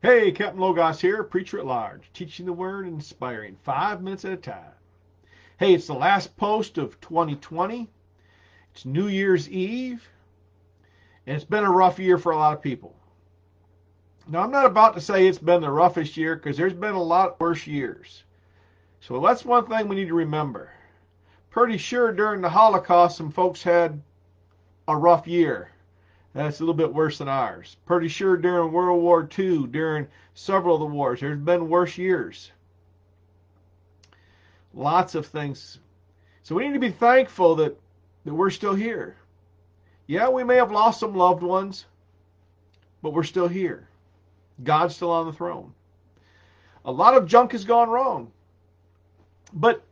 Hey, Captain Logos here, preacher at large, teaching the word and inspiring 5 minutes at a time. Hey, it's the last post of 2020. It's New Year's Eve, and it's been a rough year for a lot of people. Now, I'm not about to say it's been the roughest year because there's been a lot worse years. So that's one thing we need to remember. Pretty sure during the Holocaust, some folks had a rough year. That's a little bit worse than ours. Pretty sure during World War II, during several of the wars, there's been worse years. Lots of things. So we need to be thankful that we're still here. Yeah, we may have lost some loved ones, but we're still here. God's still on the throne. A lot of junk has gone wrong, but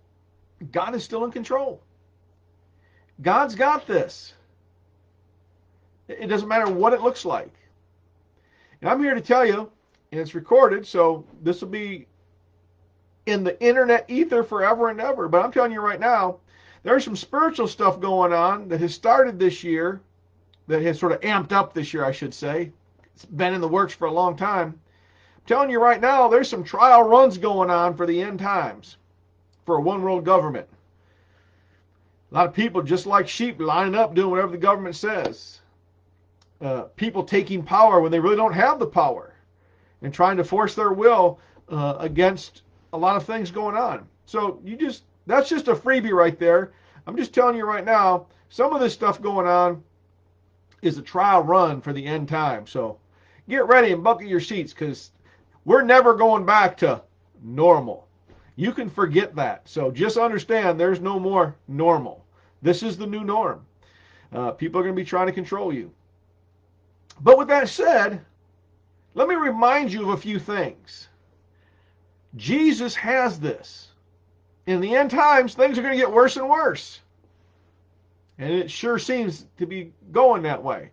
God is still in control. God's got this. It doesn't matter what it looks like. And I'm here to tell you, and it's recorded, so this will be in the internet ether forever and ever. But I'm telling you right now, there's some spiritual stuff going on that has started this year, that has sort of amped up this year, I should say. It's been in the works for a long time. I'm telling you right now, there's some trial runs going on for the end times, for a one world government. A lot of people, just like sheep, lining up doing whatever the government says. People taking power when they really don't have the power and trying to force their will against a lot of things going on. So that's just a freebie right there. I'm just telling you right now, some of this stuff going on is a trial run for the end time. So get ready and buckle your seats, because we're never going back to normal. You can forget that. So just understand there's no more normal. This is the new norm. People are going to be trying to control you. But with that said, let me remind you of a few things. Jesus has this. In the end times, things are going to get worse and worse. And it sure seems to be going that way.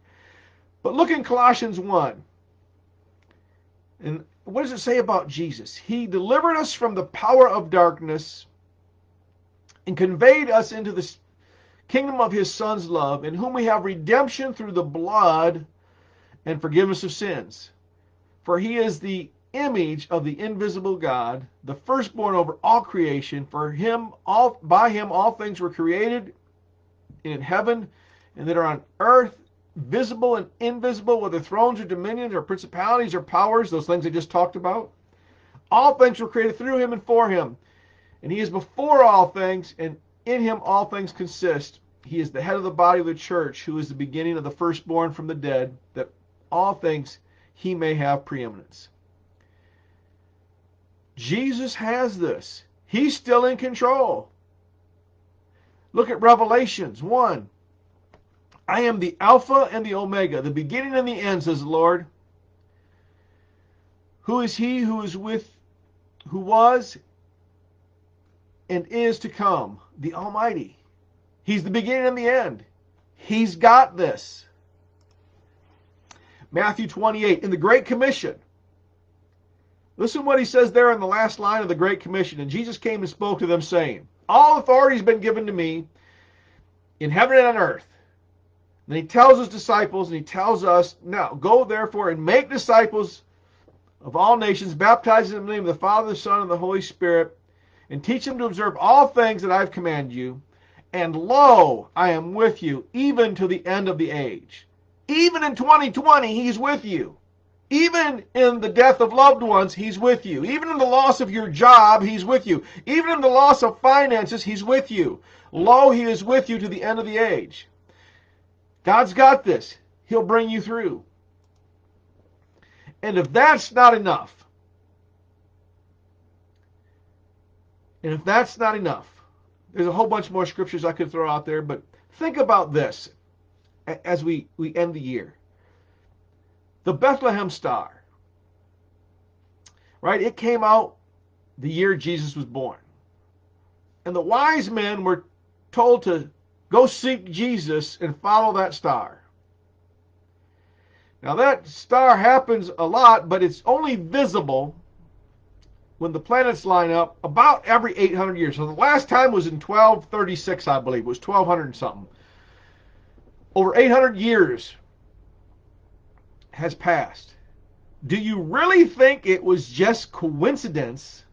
But look in Colossians 1. And what does it say about Jesus? He delivered us from the power of darkness and conveyed us into the kingdom of his Son's love, in whom we have redemption through the blood and forgiveness of sins. For he is the image of the invisible God, the firstborn over all creation. For him, by him all things were created in heaven and that are on earth, visible and invisible, whether thrones or dominions or principalities or powers, those things I just talked about. All things were created through him and for him. And he is before all things, and in him all things consist. He is the head of the body of the church, who is the beginning of the firstborn from the dead, that all things he may have preeminence. Jesus has this. He's still in control. Look at Revelations 1. I am the Alpha and the Omega, the beginning and the end, says the Lord. Who is he who was and is to come? The Almighty. He's the beginning and the end. He's got this. Matthew 28, in the Great Commission. Listen what he says there in the last line of the Great Commission. And Jesus came and spoke to them, saying, all authority has been given to me in heaven and on earth. And he tells his disciples, and he tells us, now go therefore and make disciples of all nations, baptizing them in the name of the Father, the Son, and the Holy Spirit, and teach them to observe all things that I've commanded you. And lo, I am with you even to the end of the age. Even in 2020, he's with you. Even in the death of loved ones, he's with you. Even in the loss of your job, he's with you. Even in the loss of finances, he's with you. Lo, he is with you to the end of the age. God's got this. He'll bring you through. And if that's not enough, there's a whole bunch more scriptures I could throw out there, but think about this as we end the year. The Bethlehem star, right? It came out the year Jesus was born. And the wise men were told to go seek Jesus and follow that star. Now that star happens a lot, but it's only visible when the planets line up about every 800 years. So the last time was in 1236, I believe. It was 1200 and something. Over 800 years has passed. Do you really think it was just coincidence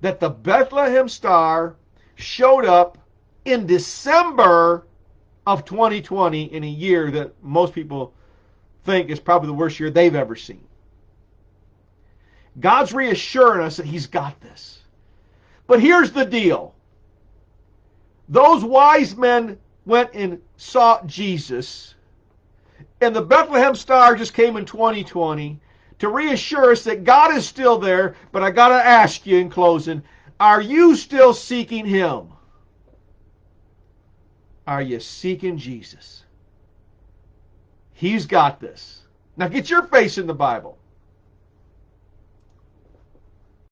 that the Bethlehem star showed up in December of 2020 in a year that most people think is probably the worst year they've ever seen? God's reassuring us that He's got this. But here's the deal. Those wise men went and sought Jesus, and the Bethlehem star just came in 2020 to reassure us that God is still there. But I got to ask you in closing, are you still seeking Him? Are you seeking Jesus? He's got this. Now get your face in the Bible.